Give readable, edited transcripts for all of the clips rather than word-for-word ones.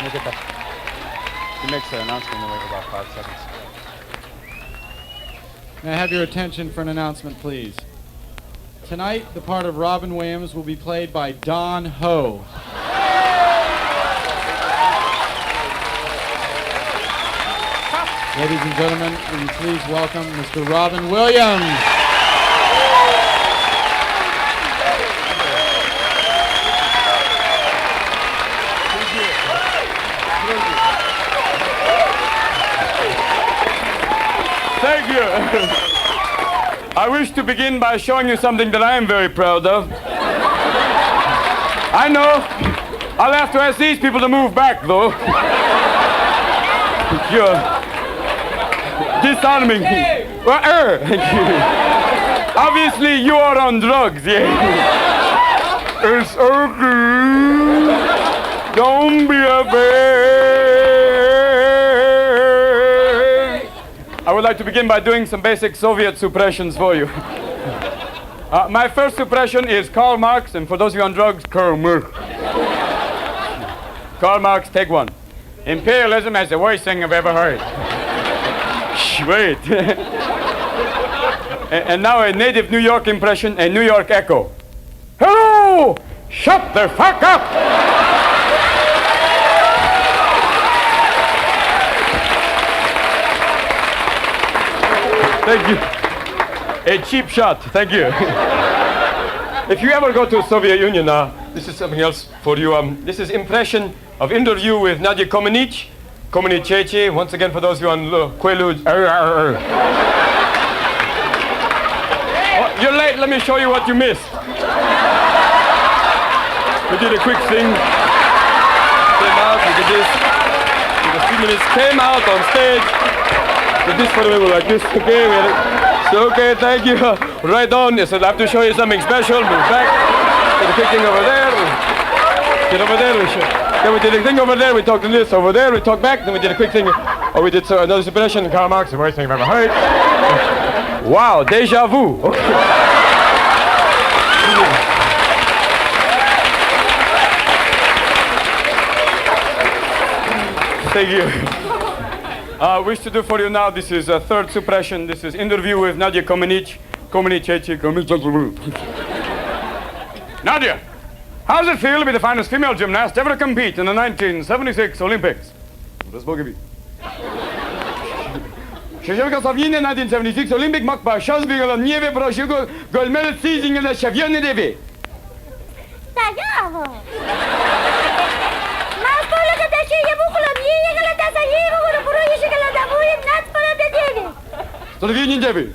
Look at that. He makes the announcement in like about 5 seconds. May I have your attention for an announcement, please? Tonight, the part of Robin Williams will be played by Don Ho. Ladies and gentlemen, will you please welcome Mr. Robin Williams. Thank you. I wish to begin by showing you something that I am very proud of. I know I'll have to ask these people to move back, though. You're disarming me. Well, obviously, you are on drugs, yeah. It's okay. Don't be afraid. I would like to begin by doing some basic Soviet suppressions for you. My first suppression is Karl Marx, and for those of you on drugs, Karl Marx. Karl Marx, take one. Imperialism is the worst thing I've ever heard. Shh, wait. And now a native New York impression, a New York echo. Hello! Shut the fuck up! Thank you. A cheap shot, thank you. If you ever go to the Soviet Union, this is something else for you. This is impression of interview with Nadia Comaneci. Comaneci, once again for those of you on Quaaludes. Oh, you're late, let me show you what you missed. We did a quick thing. Came out, we did this. In a few minutes, came out on stage. Did this for the people like this, okay? So, okay, thank you. Right on. I said, I have to show you something special. Move back. Did a quick thing over there. Get over there. Then we did a thing over there. We talked to this over there. We talked back. Then we did a quick thing. Oh, we did another suppression. Karl Marx, the worst thing I've ever heard. Wow, deja vu. Okay. Thank you. Wish to do for you now, this is a third suppression. This is interview with Nadia Comaneci. Nadia, how does it feel to be the finest female gymnast ever to compete in the 1976 Olympics? Шевченко сравнение 1976 Olympic макба шанс бигала неве прошиго голмел сизинга на шавьяне деве. Tagliavo! Ma quello che te sceglie bucolo mia che la tasa io con pure io che la da voi not for the devi. Slovenian Devi.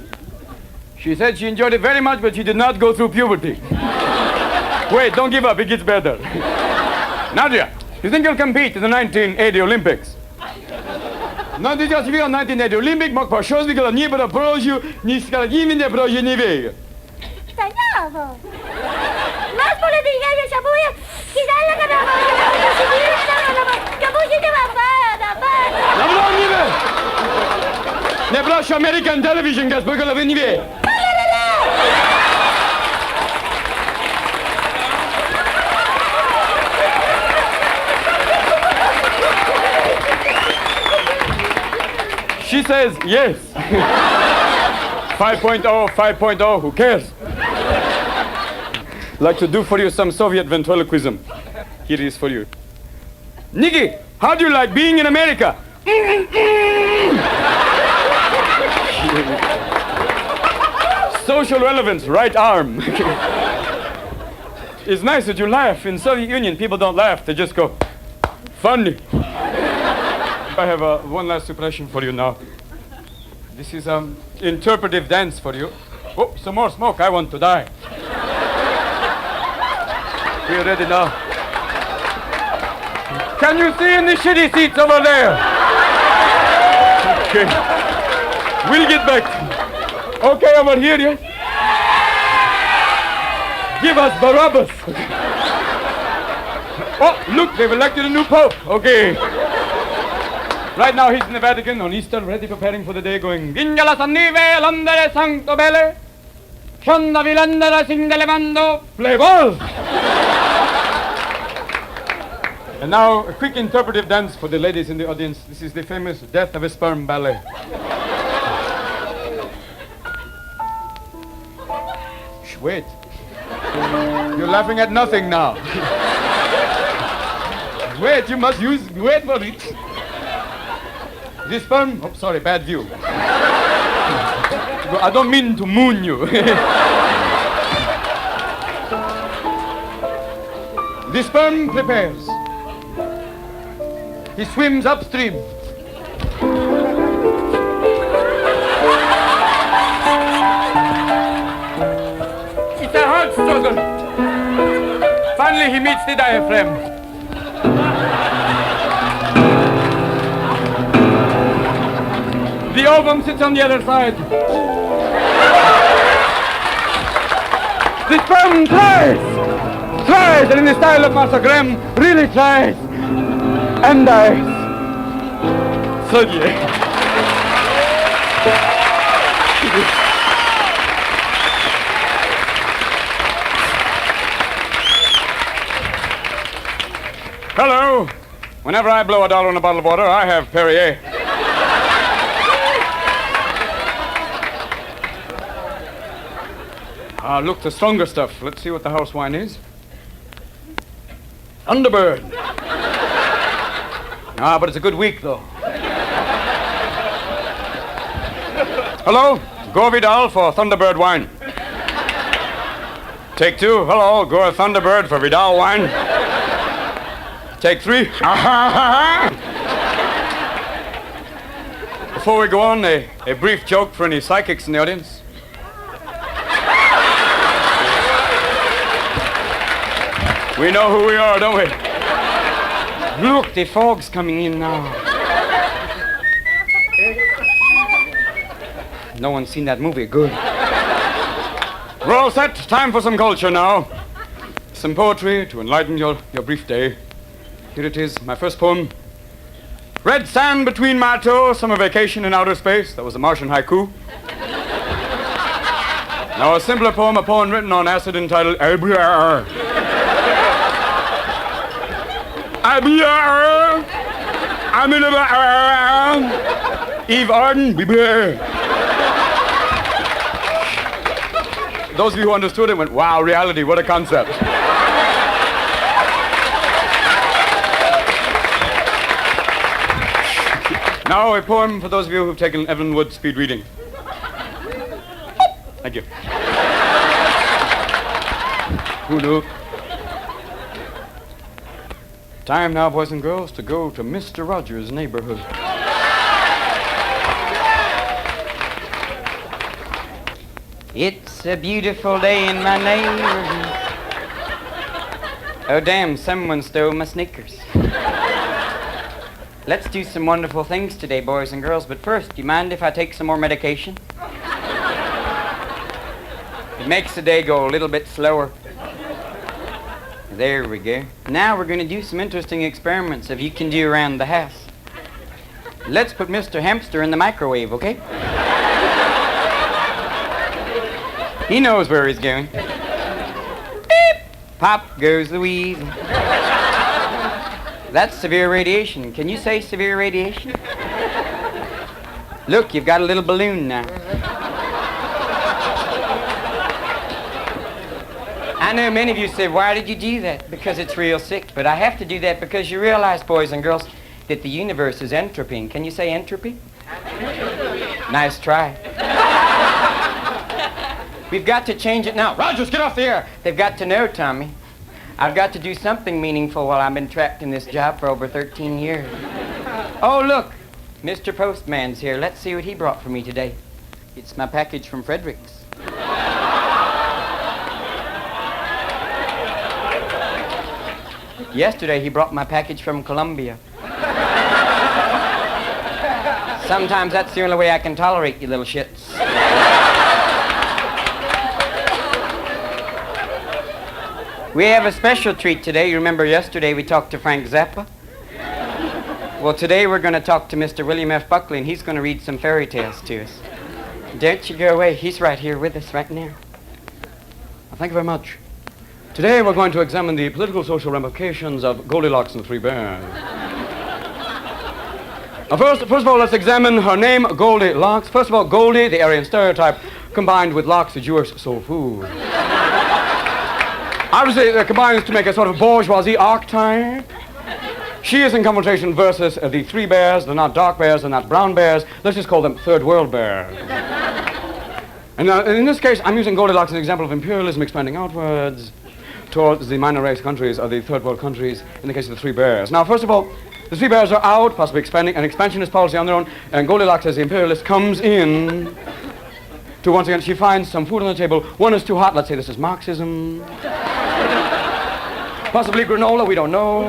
She said she enjoyed it very much, but she did not go through puberty. Wait, don't give up, it gets better. Nadia, you think you'll compete in the 1980 Olympics? No, this is the 1980 Olympic, ma qua shows because nie para proju, ni skradimi ne proje ni vega. Tagliavo! Ma quello di che io sapuia chi dalla che da che voi siete va fare. Dobro, ni ve. Ne brash American television gas bugala ve ni ve. She says yes. 5.0, 5.0, who cares? Like to do for you some Soviet ventriloquism. Here it is for you. Nikki, how do you like being in America? Social relevance, right arm. It's nice that you laugh. In Soviet Union, people don't laugh. They just go, funny. I have one last suppression for you now. This is interpretive dance for you. Oh, some more smoke. I want to die. We're ready now. Can you see in the shitty seats over there? Okay. We'll get back. Okay, over here, yes? Give us Barabbas. Oh, look, they've elected a new pope. Okay. Right now he's in the Vatican on Easter, ready preparing for the day, going Vingala Sannive, Landere Sancto Belle, Shonda Vilandera Sindelevando, play ball! And now, a quick interpretive dance for the ladies in the audience. This is the famous Death of a Sperm ballet. Shh, wait. You're laughing at nothing now. Wait, you must wait for it. This sperm, oh, sorry, bad view. I don't mean to moon you. The sperm prepares. He swims upstream. It's a hard struggle. Finally, he meets the diaphragm. The ovum sits on the other side. The sperm tries, and in the style of Master Graham, really tries, and dies. So yeah. Hello. Whenever I blow $1 in a bottle of water, I have Perrier. Look, the stronger stuff. Let's see what the house wine is. Thunderbird. But it's a good week, though. Hello, go Vidal for Thunderbird wine. Take 2. Hello, go Thunderbird for Vidal wine. Take 3. Before we go on, a brief joke for any psychics in the audience. We know who we are, don't we? Look, the fog's coming in now. No one's seen that movie. Good. We're all set. Time for some culture now. Some poetry to enlighten your brief day. Here it is, my first poem. Red sand between my toes, summer vacation in outer space. That was a Martian haiku. Now a simpler poem, a poem written on acid entitled ABR. ABR. I'm in Eve Arden. Those of you who understood it went, wow, reality, what a concept. Now a poem for those of you who've taken Evelyn Wood speed reading. Thank you. Hulu. Time now, boys and girls, to go to Mr. Rogers' neighborhood. It's a beautiful day in my neighborhood. Oh damn, someone stole my Snickers. Let's do some wonderful things today, boys and girls, but first, do you mind if I take some more medication? It makes the day go a little bit slower. There we go. Now we're going to do some interesting experiments that you can do around the house. Let's put Mr. Hamster in the microwave, okay? He knows where he's going. Beep! Pop goes the weasel. That's severe radiation. Can you say severe radiation? Look, you've got a little balloon now. I know many of you say, why did you do that? Because it's real sick. But I have to do that because you realize, boys and girls, that the universe is entropy. Can you say entropy? Nice try. We've got to change it now. Rogers, get off the air. They've got to know, Tommy. I've got to do something meaningful while I've been trapped in this job for over 13 years. Oh, look. Mr. Postman's here. Let's see what he brought for me today. It's my package from Fredericks. Yesterday, he brought my package from Colombia. Sometimes that's the only way I can tolerate you little shits. We have a special treat today. You remember yesterday we talked to Frank Zappa? Well, today we're going to talk to Mr. William F. Buckley, and he's going to read some fairy tales to us. Don't you go away. He's right here with us right now. Well, thank you very much. Today we're going to examine the political social ramifications of Goldilocks and the Three Bears. Now first of all, let's examine her name, Goldilocks. First of all, Goldie, the Aryan stereotype, combined with Locks, the Jewish soul food. Obviously, they're combined to make a sort of bourgeoisie archetype. She is in confrontation versus the Three Bears. They're not dark bears, they're not brown bears. Let's just call them third world bears. And in this case, I'm using Goldilocks as an example of imperialism expanding outwards towards the minor race countries or the third world countries in the case of the Three Bears. Now, first of all, the Three Bears are out, possibly expanding, an expansionist policy on their own, and Goldilocks as the imperialist comes in to, once again, she finds some food on the table. One is too hot, let's say this is Marxism. Possibly granola, we don't know.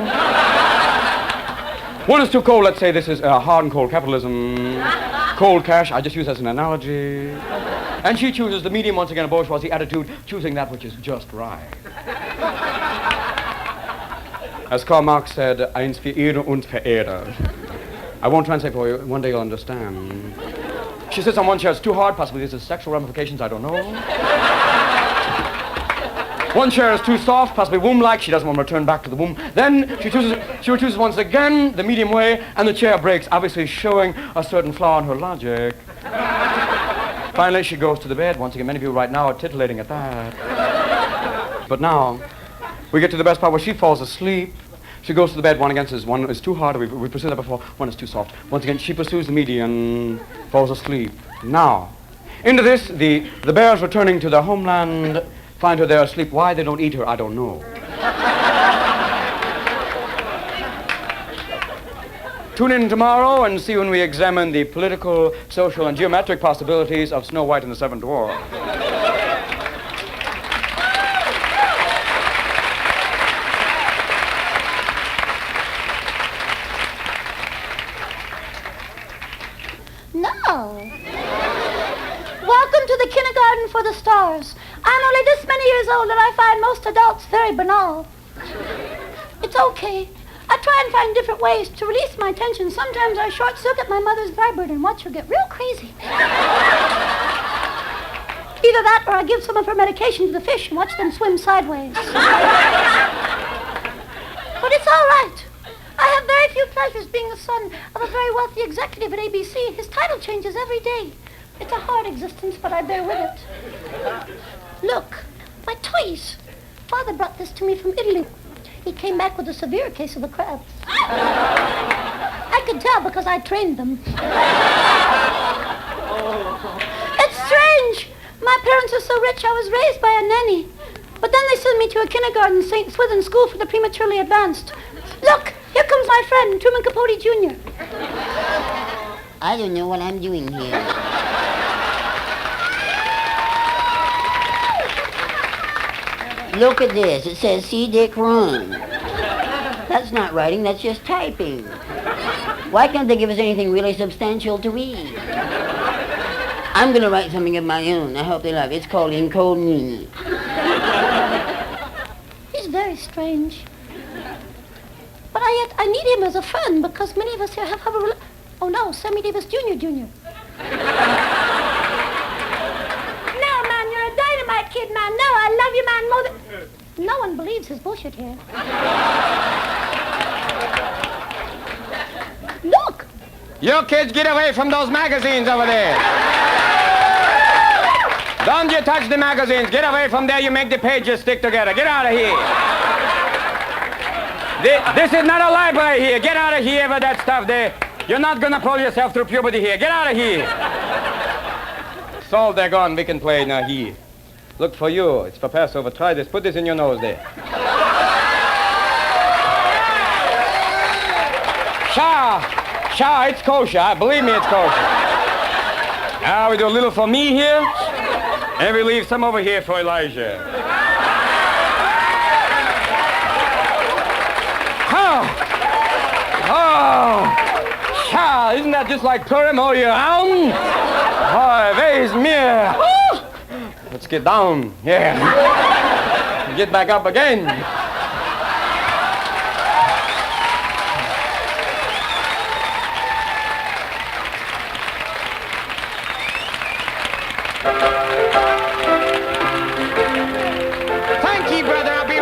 One is too cold, let's say this is hard and cold capitalism. Cold cash, I just use as an analogy. And she chooses the medium, once again, a bourgeoisie attitude, choosing that which is just right. As Karl Marx said, eins für Ehre und Verehrer. I won't translate for you, one day you'll understand. She sits on one chair, it's too hard, possibly this is sexual ramifications, I don't know. One chair is too soft, possibly womb-like, she doesn't want to return back to the womb. Then she chooses once again the medium way, and the chair breaks, obviously showing a certain flaw in her logic. Finally, she goes to the bed. Once again, many of you right now are titillating at that. But now, we get to the best part where she falls asleep. She goes to the bed. One again says one is too hard. We pursued that before. One is too soft. Once again, she pursues the median, falls asleep. Now, into this, the bears returning to their homeland find her there asleep. Why they don't eat her, I don't know. Tune in tomorrow and see when we examine the political, social, and geometric possibilities of Snow White and the Seven Dwarfs. No. Welcome to the kindergarten for the stars. I'm only this many years old and I find most adults very banal. It's okay. I try and find different ways to release my tension. Sometimes I short-circuit my mother's vibrator and watch her get real crazy. Either that or I give some of her medication to the fish and watch them swim sideways. But it's all right. I have very few pleasures being the son of a very wealthy executive at ABC. His title changes every day. It's a hard existence, but I bear with it. Look, my toys. Father brought this to me from Italy. He came back with a severe case of the crabs. I could tell because I trained them. It's strange. My parents are so rich I was raised by a nanny. But then they sent me to a kindergarten, St. Swithin School for the Prematurely Advanced. Look, here comes my friend, Truman Capote Jr. I don't know what I'm doing here. Look at this. It says, see Dick run. That's not writing, that's just typing. Why can't they give us anything really substantial to read? I'm going to write something of my own. I hope they love it. It's called Incognito. He's very strange. But yet I need him as a friend because many of us here have a Oh no, Sammy Davis Jr. Jr. No, man, you're a dynamite kid, man. No, I love you, man, more than... No one believes his bullshit here. Look! You kids get away from those magazines over there. Don't you touch the magazines. Get away from there. You make the pages stick together. Get out of here. This is not a library here. Get out of here with that stuff there. You're not going to pull yourself through puberty here. Get out of here. So they're gone. We can play now here. Look for you. It's for Passover. Try this. Put this in your nose there. Shah, it's kosher. Believe me, it's kosher. Now we do a little for me here, and we leave some over here for Elijah. Oh, Shah, isn't that just like Purim all year round? Oh, where's me? Let's get down. Yeah. Get back up again. Thank you, brother. I'll be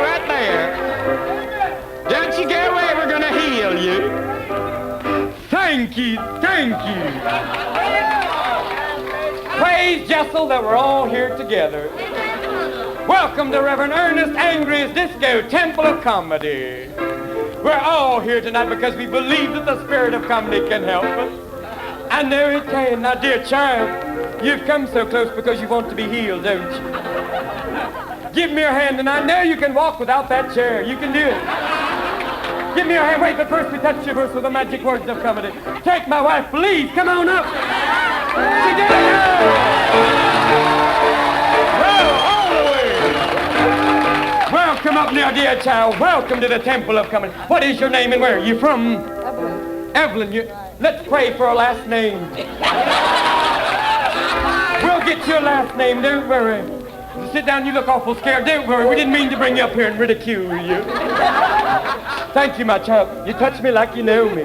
Thank you. Thank you. Praise Jessel that we're all here together. Welcome to Reverend Ernest Angry's Disco Temple of Comedy. We're all here tonight because we believe that the spirit of comedy can help us. I know it can. Now, dear child, you've come so close because you want to be healed, don't you? Give me your hand, and I know you can walk without that chair. You can do it. Give me your hand. Wait, but first we touch your verse with the magic words of comedy. Take my wife, please. Come on up. Together. Well, all the way. Welcome up now, dear child. Welcome to the Temple of Comedy. What is your name and where are you from? Evelyn. Let's pray for a last name. We'll get your last name. Don't worry. Sit down, you look awful scared. Don't worry, we didn't mean to bring you up here and ridicule you. Thank you, my child. You touch me like you know me.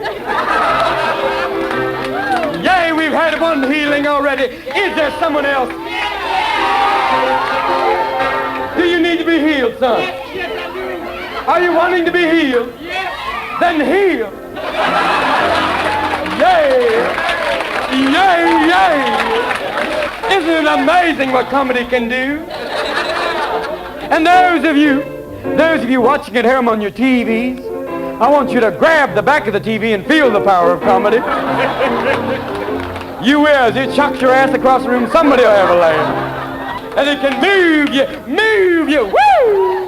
Yay, we've had one healing already. Is there someone else? Do you need to be healed, son? Are you wanting to be healed? Then heal. Yay! Yay, yay! Isn't it amazing what comedy can do? And those of you watching at home on your TVs, I want you to grab the back of the TV and feel the power of comedy. You will. As it chucks your ass across the room, somebody will have a laugh. And it can move you, woo!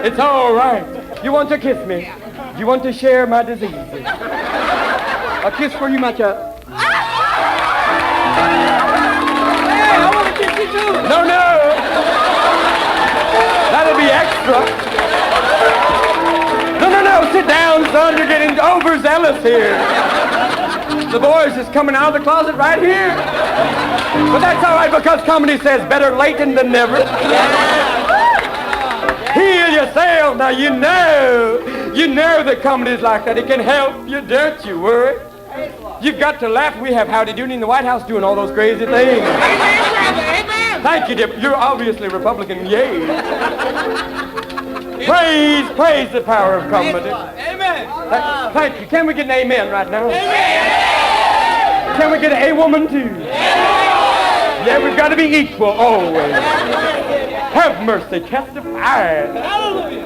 It's all right. You want to kiss me? You want to share my diseases? A kiss for you, my child. I want to kiss you too. No. That'll be extra. No. Sit down, son. You're getting overzealous here. The boys is coming out of the closet right here. But that's all right because comedy says better late than never. Heal yourself. Now you know that comedy's like that. It can help you, don't you worry. You've got to laugh. We have Howdy Doody in the White House doing all those crazy things. Amen. Thank you, dear. You're obviously Republican. Yay. Praise the power of comedy. Amen. Thank you. Can we get an amen right now? Amen. Can we get an A-woman too? Yeah, we've got to be equal always. Have mercy, testify.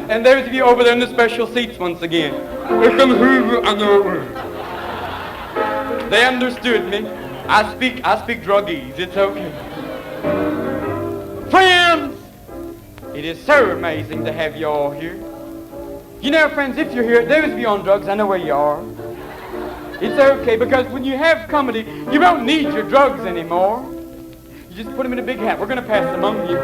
And those of you over there in the special seats once again. They understood me. I speak druggies. It's okay. Friends, it is so amazing to have you all here. You know, friends, if you're here, those of you on drugs, I know where you are. It's okay, because when you have comedy, you don't need your drugs anymore. You just put them in a big hat. We're going to pass them among you.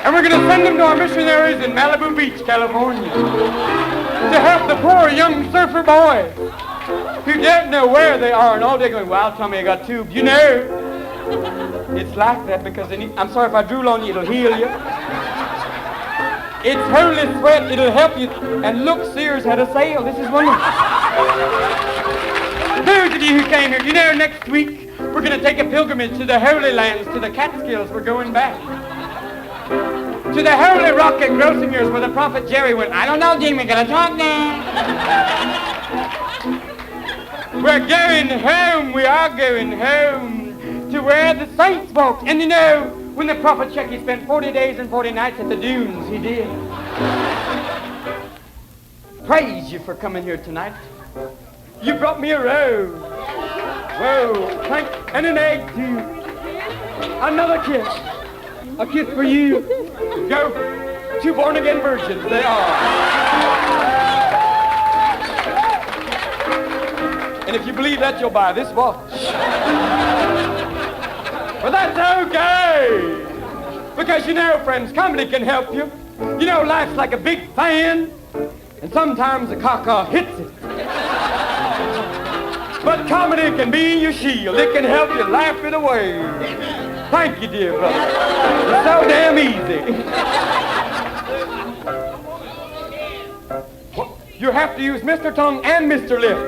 And we're going to send them to our missionaries in Malibu Beach, California, to help the poor young surfer boys who don't know where they are, and all day going, wow, Tommy, I got tubes. You know, it's like that because I'm sorry if I drool on you, it'll heal you. It's holy sweat, it'll help you. And look, Sears had a sale. This is wonderful. Those of you who came here, you know, next week we're going to take a pilgrimage to the Holy Lands, to the Catskills. We're going back. To the Holy Rock at Grossinger's where the prophet Jerry went. I don't know, Jimmy, gonna talk now. We're going home. We are going home to where the saints walked. And you know, when the prophet Checky spent 40 days and 40 nights at the dunes, he did. Praise you for coming here tonight. You brought me a rose. Whoa, and an egg too. Another kiss. A kiss for you. Go. 2 born-again virgins, they are. And if you believe that, you'll buy this watch. But that's okay. Because you know, friends, comedy can help you. You know, life's like a big fan, and sometimes the caca hits it. But comedy can be your shield. It can help you laugh it away. Thank you, dear brother. It's so damn easy. You have to use Mr. Tongue and Mr. Lip.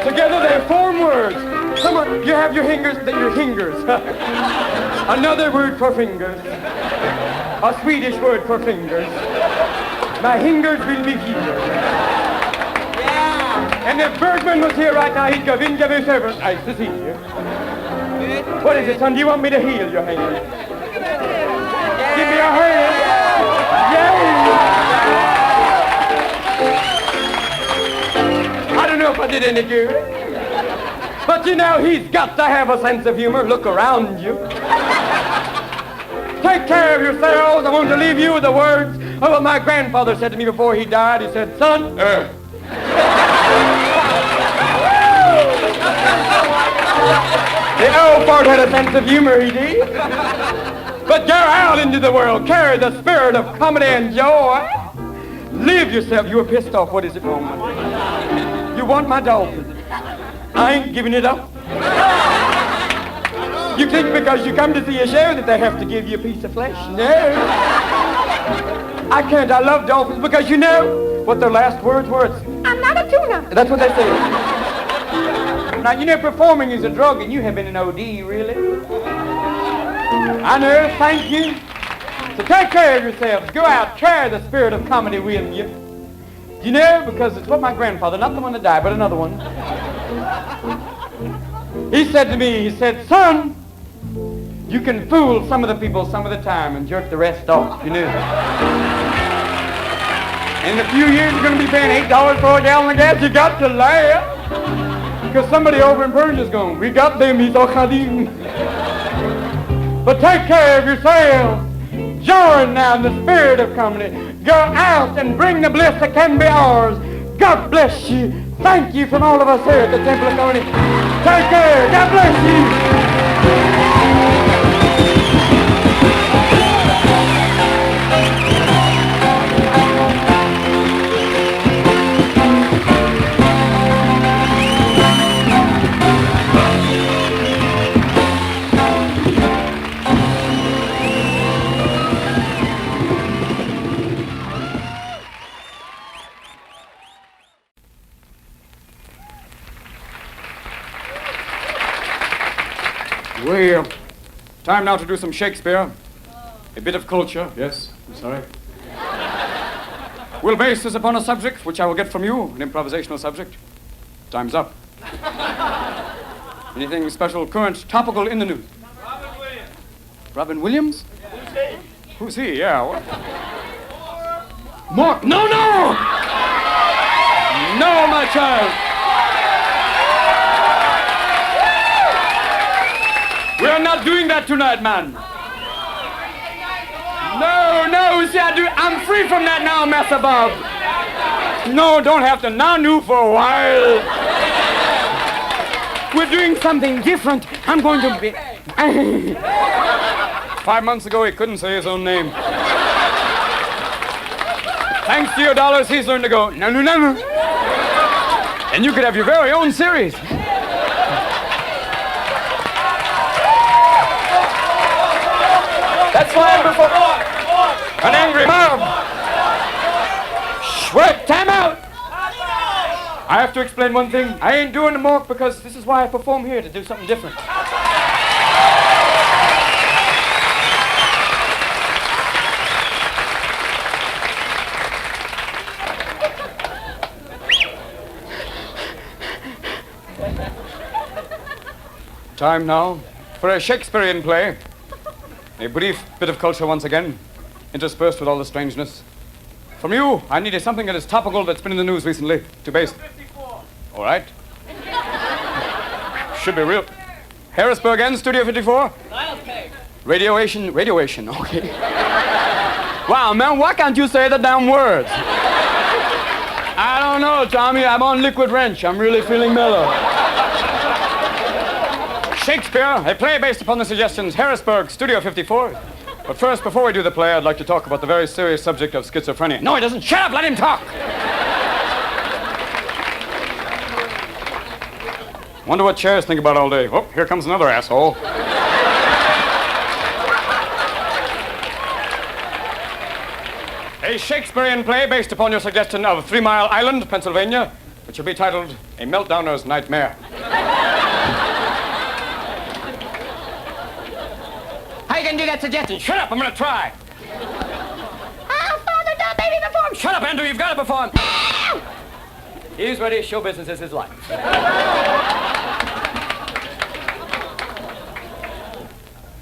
Together they form words. Someone, you have your hingers, your hingers. Another word for fingers. A Swedish word for fingers. My fingers will be healed. And if Bergman was here right now, he'd go in, give his servant ice to see you. What is it, son? Do you want me to heal your hand? Give me a hand. Yeah. I don't know if I did any good. But you know, he's got to have a sense of humor. Look around you. Take care of yourselves. I want to leave you with the words of what my grandfather said to me before he died. He said, son, the old fart had a sense of humor, he did. But go out into the world, carry the spirit of comedy and joy. Live yourself. You were pissed off. What is it wrong with you? You want my dolphin. I ain't giving it up. You think because you come to see a show that they have to give you a piece of flesh? No. I can't. I love dolphins because you know what their last words were. I'm not a tuna. That's what they say. Now, you know, performing is a drug, and you have been an OD, really. I know, thank you. So take care of yourselves. Go out, carry the spirit of comedy with you. You know, because it's what my grandfather, not the one that died, but another one. He said to me, he said, son, you can fool some of the people some of the time and jerk the rest off, you know. In a few years, you're going to be paying $8 for a gallon of gas. You got to laugh. Because somebody over in Persia's going, we got them, he's all Khadim. But take care of yourselves. Join now in the spirit of comedy. Go out and bring the bliss that can be ours. God bless you. Thank you from all of us here at the Temple of Comedy. Take care. God bless you. Well, time now to do some Shakespeare. A bit of culture, yes, I'm sorry. We'll base this upon a subject which I will get from you, an improvisational subject. Time's up. Anything special, current, topical in the news? Robin Williams. Robin Williams? Who's he? Who's he? Yeah. What? Mark. No, no! No, my child. We're not doing that tonight, man. No, see, I'm free from that now, Master Bob. No, don't have to. Now, new for a while. We're doing something different. I'm going to be... 5 months ago, he couldn't say his own name. Thanks to your dollars, he's learned to go, no. And you could have your very own series. That's why I'm before an angry mob. Wait, time out! I have to explain one thing. I ain't doing the mock because this is why I perform here, to do something different. Time now for a Shakespearean play. A brief bit of culture once again, interspersed with all the strangeness. From you, I needed something that is topical that's been in the news recently to base. All right. Should be real. Harrisburg and Studio 54? Radioation, okay. Wow, man, why can't you say the damn words? I don't know, Tommy. I'm on liquid wrench. I'm really feeling mellow. Shakespeare, a play based upon the suggestions, Harrisburg, Studio 54. But first, before we do the play, I'd like to talk about the very serious subject of schizophrenia. No, he doesn't. Shut up, let him talk. Wonder what chairs think about all day. Oh, here comes another asshole. A Shakespearean play based upon your suggestion of 3 Mile Island, Pennsylvania, which will be titled A Meltdowner's Nightmare. How you gonna do that suggestion? Shut up, I'm gonna try. I'll father the baby before perform? Shut up, Andrew, you've got to perform. He's ready, show business is his life.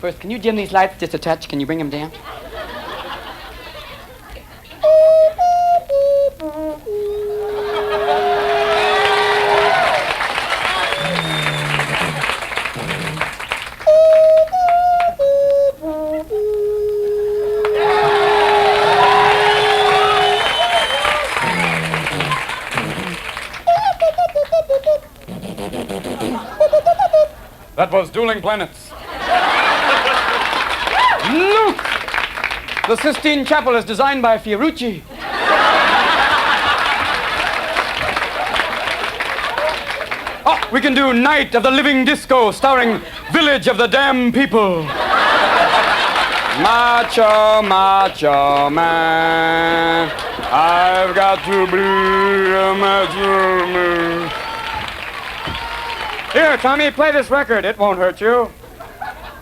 First, can you dim these lights just a touch? Can you bring them down? That was Dueling Planets. Look! The Sistine Chapel is designed by Fiorucci. Oh, we can do Night of the Living Disco starring Village of the Damn People. Macho, macho man, I've got to be a macho man. Here, Tommy, play this record. It won't hurt you.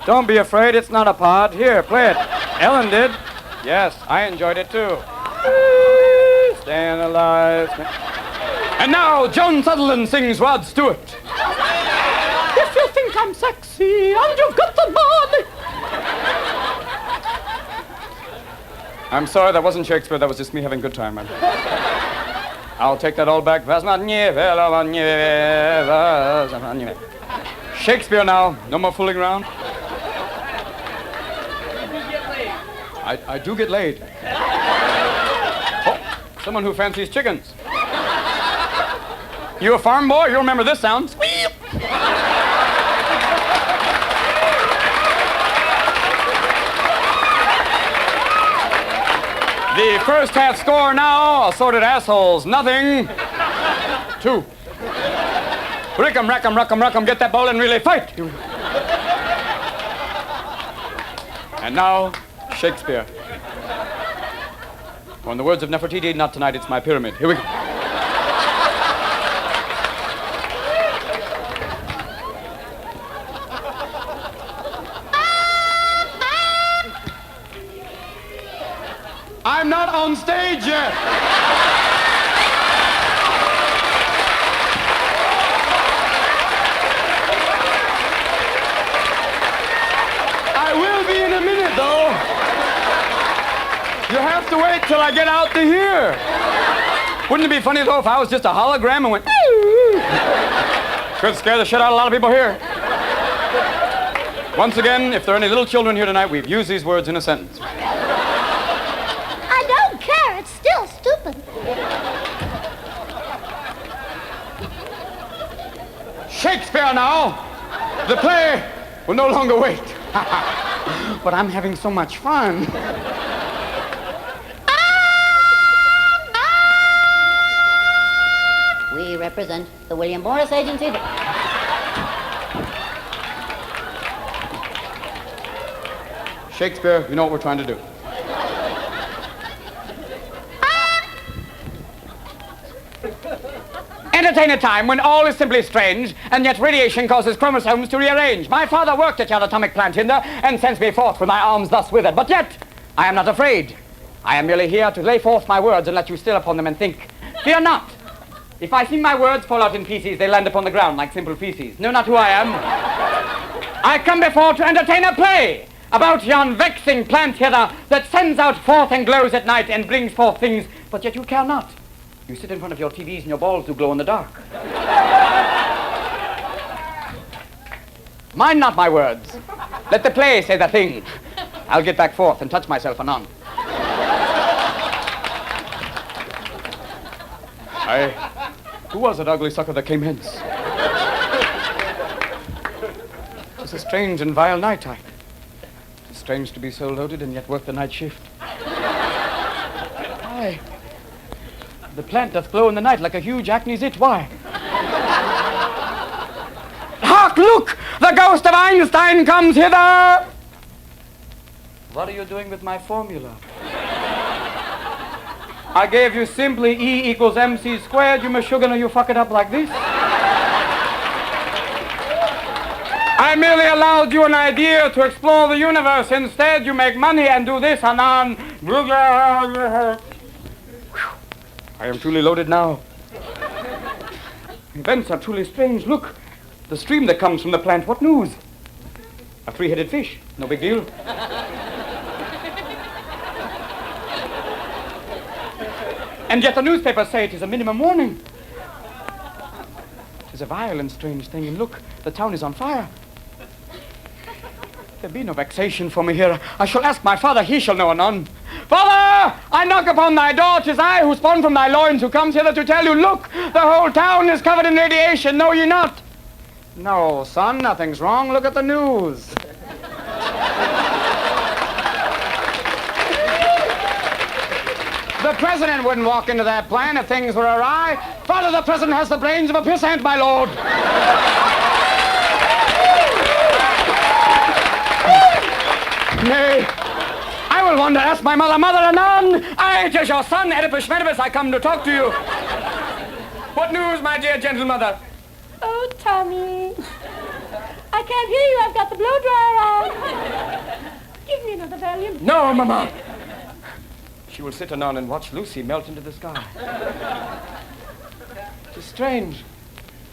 Don't be afraid, it's not a pod. Here, play it. Ellen did. Yes, I enjoyed it too. Staying alive. And now, Joan Sutherland sings Rod Stewart. If you think I'm sexy and you've got the money. I'm sorry, that wasn't Shakespeare. That was just me having a good time, man. I'll take that all back. Shakespeare now. No more fooling around. I do get laid. Oh, someone who fancies chickens. You a farm boy? You remember this sound. Squeal! The first half score now, assorted assholes, nothing. 2. Rick'em, rack'em, ruck'em, ruck'em, get that ball and really fight. And now, Shakespeare. Or in the words of Nefertiti, not tonight, it's my pyramid. Here we go. I'm not on stage yet. I will be in a minute, though. You have to wait till I get out to here. Wouldn't it be funny, though, if I was just a hologram and went... Could scare the shit out of a lot of people here. Once again, if there are any little children here tonight, we've used these words in a sentence. I don't care. It's still stupid. Shakespeare now! The play will no longer wait. But I'm having so much fun. We represent the William Morris Agency. Shakespeare, you know what we're trying to do. Entertain a time when all is simply strange, and yet radiation causes chromosomes to rearrange. My father worked at your atomic plant hinder and sends me forth with my arms thus withered. But yet, I am not afraid. I am merely here to lay forth my words and let you still upon them and think. Fear not. If I see my words fall out in pieces, they land upon the ground like simple feces. Know not who I am. I come before to entertain a play about yon vexing plant hither that sends out forth and glows at night and brings forth things, but yet you care not. You sit in front of your TVs and your balls do glow in the dark. Mind not my words. Let the play say the thing. I'll get back forth and touch myself anon. Who was that ugly sucker that came hence? It's a strange and vile night. It's strange to be so loaded and yet work the night shift. Why? The plant doth glow in the night like a huge acne zit. Why? Hark, look! The ghost of Einstein comes hither! What are you doing with my formula? I gave you simply E equals MC squared. You Meshuggah, you fuck it up like this. I merely allowed you an idea to explore the universe. Instead, you make money and do this and on. I am truly loaded now. Events are truly strange. Look, the stream that comes from the plant. What news? A three-headed fish. No big deal. And yet the newspapers say it is a minimum warning. It is a vile and strange thing. And look, the town is on fire. There be no vexation for me here. I shall ask my father, he shall know anon. Father, I knock upon thy door. 'Tis I who spawn from thy loins, who comes hither to tell you, look, the whole town is covered in radiation. Know ye not? No, son, nothing's wrong. Look at the news. The president wouldn't walk into that plan if things were awry. Father, the president has the brains of a pissant, my lord. Nay, I will wander, ask my mother, Mother anon. It is your son, Oedipus Schmedipus, I come to talk to you. What news, my dear gentle mother? Oh, Tommy. I can't hear you. I've got the blow dryer on. Give me another Valium. No, Mama. She will sit anon and watch Lucy melt into the sky. It is strange.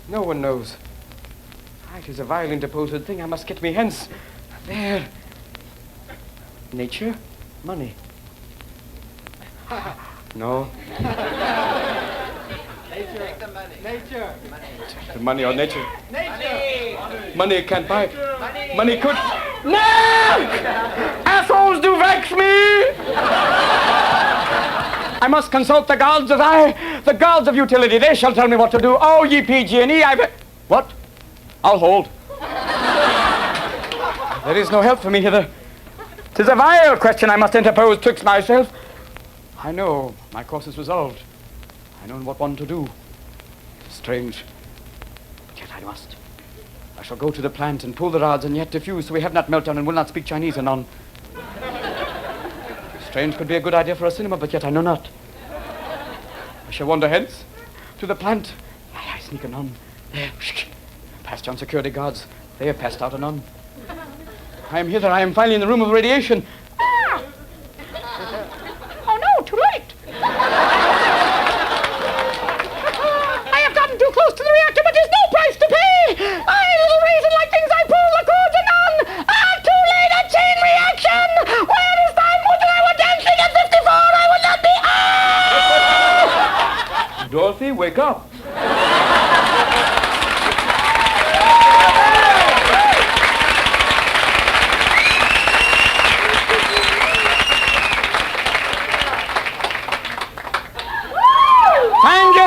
No one knows. It is a vile interposed thing. I must get me hence. There. Nature? Money? No. Nature. The money or nature? Nature! Money can't buy it. Money could. No! Assholes do vex me! I must consult the gods the gods of utility. They shall tell me what to do. Oh, ye PG&E, What? I'll hold. There is no help for me hither. 'Tis a vile question I must interpose twixt myself. I know my course is resolved. I know what one to do. Strange. But yet I must. I shall go to the plant and pull the rods and yet diffuse so we have not meltdown and will not speak Chinese anon. Strange could be a good idea for a cinema, but yet I know not. I shall wander hence to the plant. I sneak anon. There. Past yon security guards. They have passed out anon. I am hither. I am finally in the room of radiation. Ah! Oh, no, too late. I have gotten too close to the reactor, but there's no price to pay. I little raisin like things I pull the cords and on. Ah, too late, a chain reaction. Where is thy mother? I was dancing at 54. I will not be. Ah! Dorothy, wake up.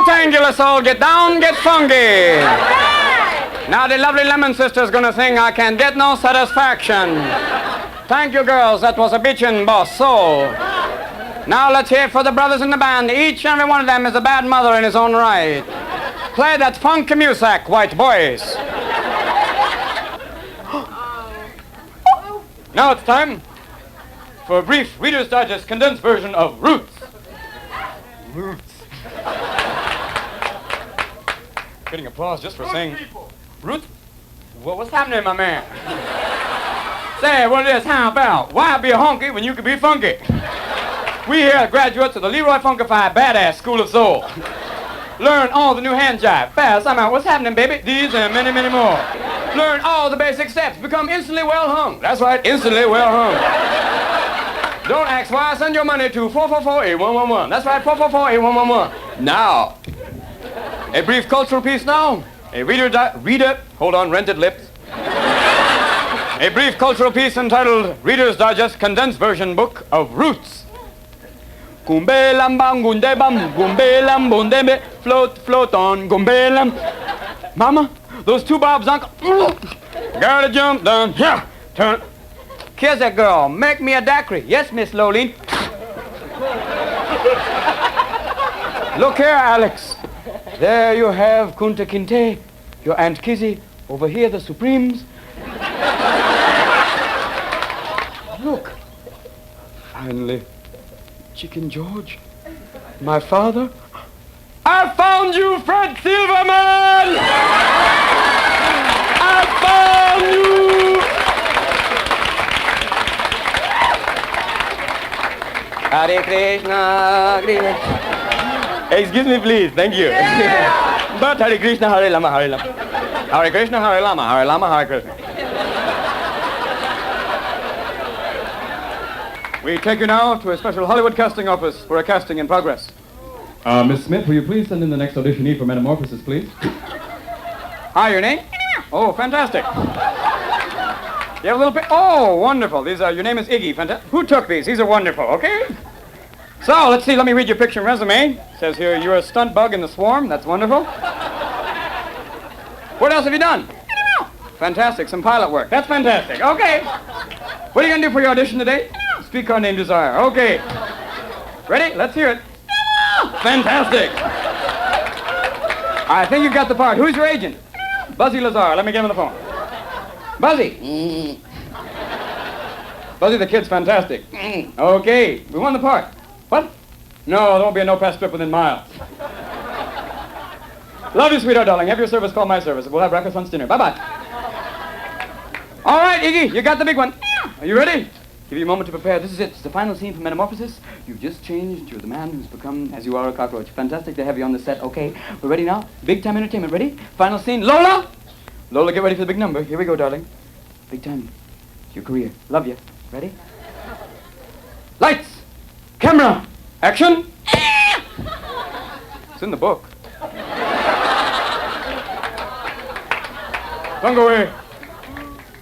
Thank you, let's all get down, get funky. Now the lovely Lemon Sister's gonna sing I Can't Get No Satisfaction. Thank you, girls, that was a bitchin' boss soul. Now let's hear it for the brothers in the band. Each and every one of them is a bad mother in his own right. Play that funky music, white boys. Now it's time for a brief Reader's Digest condensed version of Roots. Roots. Getting applause just for saying Roots. Well, what's happening, my man? Say what it is, how about? Why be a honky when you can be funky? We here are graduates of the Leroy Funkified Badass School of Soul. Learn all the new hand jive. Fast, I'm out. What's happening, baby? These and many, many more. Learn all the basic steps. Become instantly well hung. That's right, instantly well hung. Don't ask why. Send your money to 444-8111. That's right, 444-8111. Now, a brief cultural piece now. Hold on, rented lips. A brief cultural piece entitled Reader's Digest Condensed Version Book of Roots. Gumbelam bam gunde bam gumbelam bundebe float float on gumbelam. Mama, those two bobs, uncle. Gotta jump down here. Turn. Kiss that girl. Make me a daiquiri. Yes, Miss Lolene. Look here, Alex. There you have Kunta Kinte, your Aunt Kizzy. Over here, the Supremes. Look. Finally. Chicken George, my father. I found you, Fred Silverman! I found you! Hare Krishna, Krishna. Excuse me, please. Thank you. But Hare Krishna, Hare Lama, Hare Lama. Hare Krishna, Hare Lama, Hare Lama, Hare Krishna. We take you now to a special Hollywood casting office for a casting in progress. Miss Smith, will you please send in the next auditionee for Metamorphosis, please? Hi, your name? Oh, fantastic. You have a little oh, wonderful. These are, your name is Iggy. Who took these? These are wonderful, okay? So, let's see, let me read your picture and resume. It says here, you're a stunt bug in the swarm. That's wonderful. What else have you done? Fantastic, some pilot work. That's fantastic. Okay. What are you going to do for your audition today? Streetcar Named Desire. Okay. Ready? Let's hear it. Fantastic. I think you've got the part. Who's your agent? Buzzy Lazar. Let me get him on the phone. Buzzy. Buzzy the kid's fantastic. Okay, we won the part. What? No, there won't be a no-pass strip within miles. Love you, sweetheart, darling. Have your service call my service. We'll have breakfast, lunch, dinner. Bye-bye. All right, Iggy, you got the big one. Are you ready? Give you a moment to prepare. This is it. It's the final scene for Metamorphosis. You've just changed. You're the man who's become, as you are, a cockroach. Fantastic to have you on the set. Okay, we're ready now. Big time entertainment. Ready? Final scene. Lola! Lola, get ready for the big number. Here we go, darling. Big time. It's your career. Love you. Ready? Lights! Camera! Action! It's in the book. Don't go away.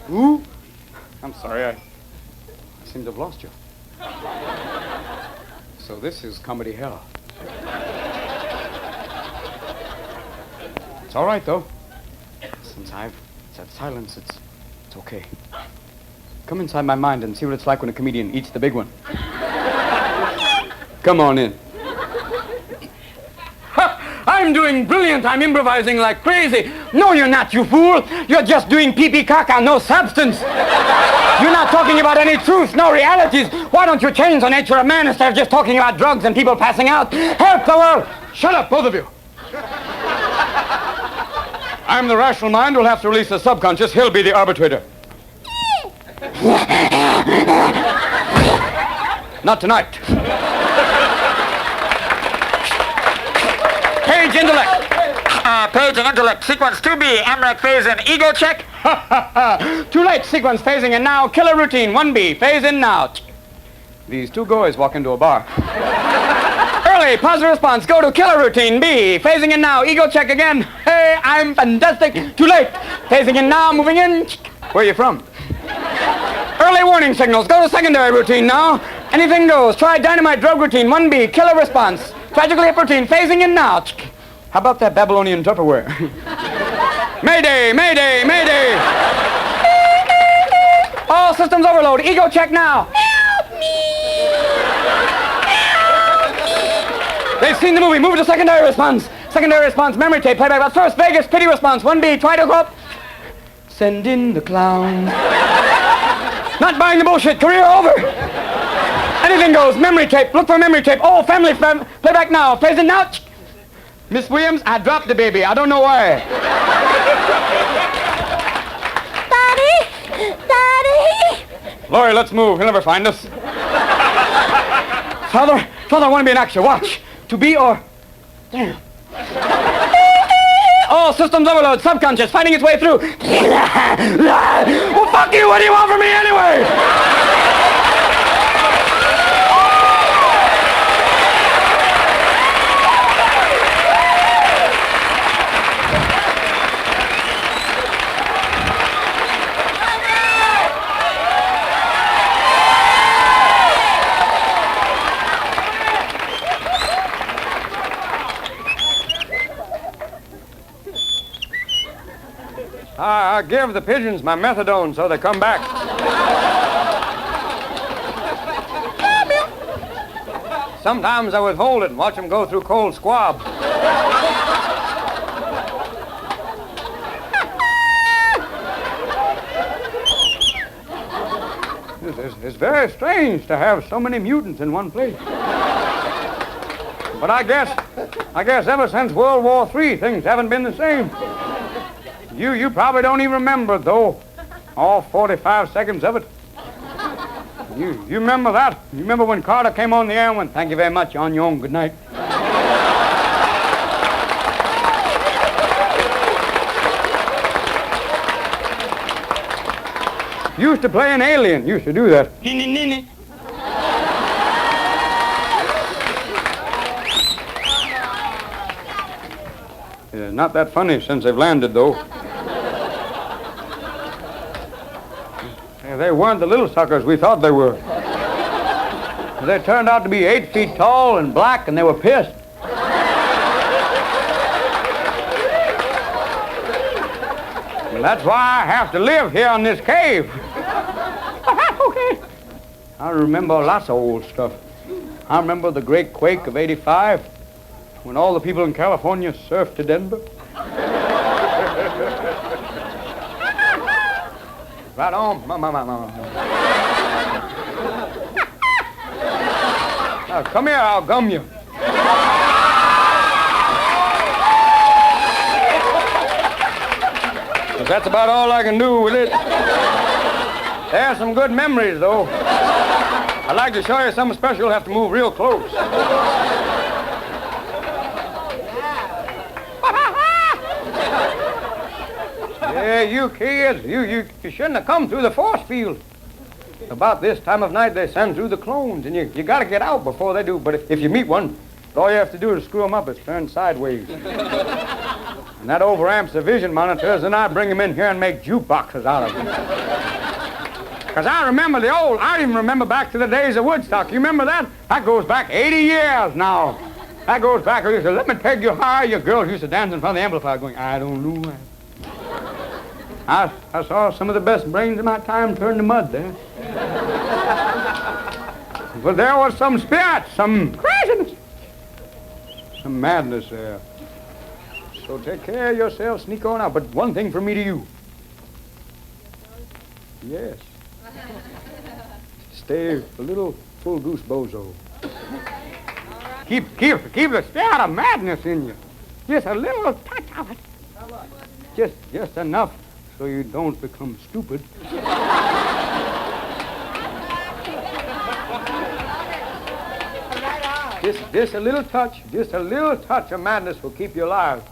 Who? I'm sorry, I seem to have lost you. So this is comedy hell. It's all right, though. Since I've said silence, it's okay. Come inside my mind and see what it's like when a comedian eats the big one. Come on in. I'm doing brilliant. I'm improvising like crazy. No, you're not, you fool. You're just doing pee-pee caca, no substance. You're not talking about any truth, no realities. Why don't you change the nature of man instead of just talking about drugs and people passing out? Help the world. Shut up, both of you. I'm the rational mind who'll have to release the subconscious. He'll be the arbitrator. Not tonight. Page intellect. Page and intellect. Sequence 2B. Amrak phase in. Ego check. Too late. Sequence phasing in now. Killer routine 1B. Phase in now. These two guys walk into a bar. Early. Positive response. Go to killer routine B. Phasing in now. Ego check again. Hey, I'm fantastic. Too late. Phasing in now. Moving in. Where are you from? Early warning signals. Go to secondary routine now. Anything goes. Try dynamite drug routine 1B. Killer response. Tragically hip routine. Phasing in now. How about that Babylonian Tupperware? Mayday, mayday, mayday. All systems overload. Ego check now. Help me. Help me. They've seen the movie. Move to secondary response. Secondary response. Memory tape. Playback. Las First Vegas. Pity response. 1B. Try to go up. Send in the clown. Not buying the bullshit. Career over. Anything goes. Memory tape. Look for memory tape. Oh, family film. Playback now. Plays it now. Miss Williams, I dropped the baby. I don't know why. Daddy! Daddy! Laurie, let's move. He'll never find us. Father, I want to be an actor. Watch. To be or... Damn. All systems overload. Subconscious fighting its way through. Well, fuck you. What do you want from me anyway? I give the pigeons my methadone so they come back. Sometimes I withhold it and watch them go through cold squab. It's very strange to have so many mutants in one place. But I guess ever since World War III, things haven't been the same. You probably don't even remember, though, all 45 seconds of it. You remember that? You remember when Carter came on the air and went, "Thank you very much, on your own, good night." Used to play an alien. Used to do that. Yeah, not that funny since they've landed, though. Yeah, they weren't the little suckers we thought they were. They turned out to be 8 feet tall and black, and they were pissed. Well, that's why I have to live here in this cave. Okay. I remember lots of old stuff. I remember the great quake of '85 when all the people in California surfed to Denver. Right on. Now, come here, I'll gum you. But that's about all I can do with it. There's some good memories, though. I'd like to show you something special. You'll have to move real close. Yeah, you kids, you shouldn't have come through the force field. About this time of night, they send through the clones, and you got to get out before they do. But if you meet one, all you have to do is screw them up. It's turned sideways. And that overamps the vision monitors, and I bring them in here and make jukeboxes out of them. Because I even remember back to the days of Woodstock. You remember that? That goes back 80 years now. That goes back, they said, let me take you high. Your girls used to dance in front of the amplifier going, I don't know why. I saw some of the best brains of my time turn to mud there. But there was some spirit, some craziness, some madness there. So take care of yourself, sneak on out. But one thing from me to you. Yes. Stay a little full goose bozo. Keep the spirit of madness in you. Just a little touch of it. Just enough so you don't become stupid. Just a little touch of madness will keep you alive,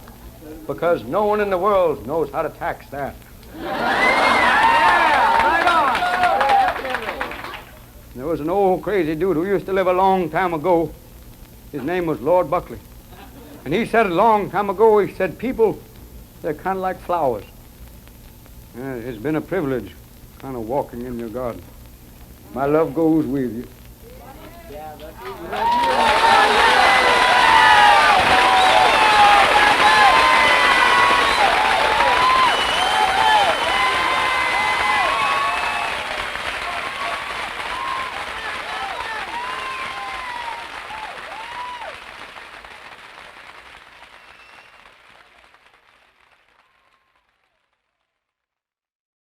because no one in the world knows how to tax that. There was an old crazy dude who used to live a long time ago. His name was Lord Buckley. And he said a long time ago, he said, people, they're kind of like flowers. It's been a privilege kind of walking in your garden. My love goes with you.